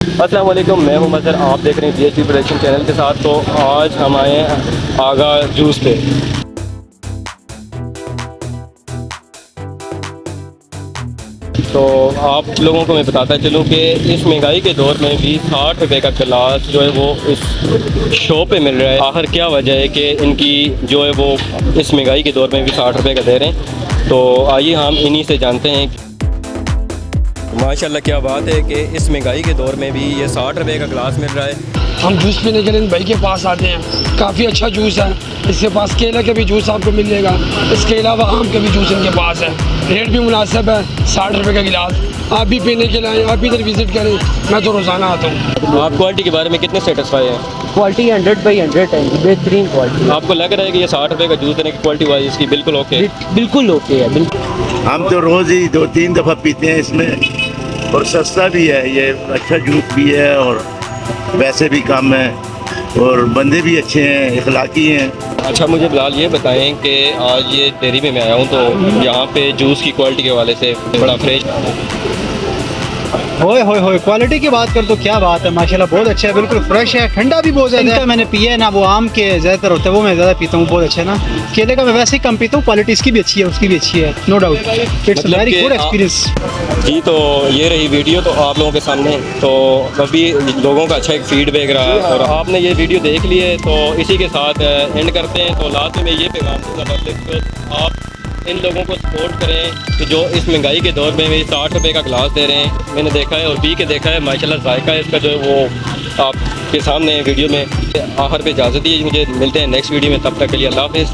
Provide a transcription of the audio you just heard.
अस्सलाम वालेकुम, मैं हूं मज़हर। आप देख रहे हैं BHP प्रोडक्शन चैनल के साथ। तो आज हम आए हैं आगा जूस पे। तो आप लोगों को मैं बताता चलूं कि इस महंगाई के दौर में भी 60 रुपये का गिलास जो है वो इस शॉप पे मिल रहा है। आखिर क्या वजह है कि इनकी जो है वो इस महंगाई के दौर में भी 60 रुपये का दे रहे हैं। तो आइए हम इन्हीं से जानते हैं। माशाल्लाह क्या बात है कि इस महंगाई के दौर में भी ये 60 रुपये का गिलास मिल रहा है। हम जूस पीने के लिए इन भाई के पास आते हैं। काफ़ी अच्छा जूस है। इसके पास केले के भी जूस आपको मिल जाएगा। इसके अलावा आम के भी जूस इनके पास है। रेट भी मुनासिब है, 60 रुपये का गिलास। आप भी पीने के लिए आए, आप भी इधर विज़िट करें। मैं तो रोज़ाना आता हूँ। आप क्वालिटी के बारे में कितने सेटिस्फाई हैं? क्वालिटी 100/100 है, बेहतरीन क्वालिटी। आपको लग रहा है कि ये 60 रुपये का जूस देने की क्वालिटी वाइज इसकी बिल्कुल ओके? बिल्कुल ओके है, बिल्कुल। हम तो रोज़ ही 2-3 दफ़ा पीते हैं इसमें, और सस्ता भी है, ये अच्छा जूस भी है और वैसे भी कम है, और बंदे भी अच्छे हैं, इखलाकी हैं। अच्छा, मुझे बिलाल ये बताएं कि आज ये डेयरी में मैं आया हूँ तो यहाँ पे जूस की क्वालिटी के हवाले से बड़ा फ्रेश। होए क्वालिटी की बात कर तो क्या बात है, माशाल्लाह बहुत अच्छा है, बिल्कुल फ्रेश है, ठंडा भी बहुत ज़्यादा है। मैंने पिया है ना, वो आम के ज़्यादातर होता है, वो मैं ज़्यादा पीता हूँ, बहुत अच्छा है ना। केले का मैं वैसे ही कम पीता हूँ, क्वालिटी इसकी भी अच्छी है, उसकी भी अच्छी है, no doubt. It's very good experience. जी, तो ये रही वीडियो तो आप लोगों के सामने। तो अभी लोगों का अच्छा एक फीडबैक रहा और आपने ये वीडियो देख ली है, तो इसी के साथ एंड करते हैं। तो लास्ट में ये पैगाम दूँगा पब्लिक को, आप इन लोगों को सपोर्ट करें कि जो इस महंगाई के दौर में भी 60 रुपये का गिलास दे रहे हैं। मैंने देखा है और पी के देखा है, माशाल्लाह जायका है इसका जो है वो आपके सामने वीडियो में। आखिर पे इजाज़त दीजिए, मुझे मिलते हैं नेक्स्ट वीडियो में, तब तक के लिए अल्लाह हाफ़िज़।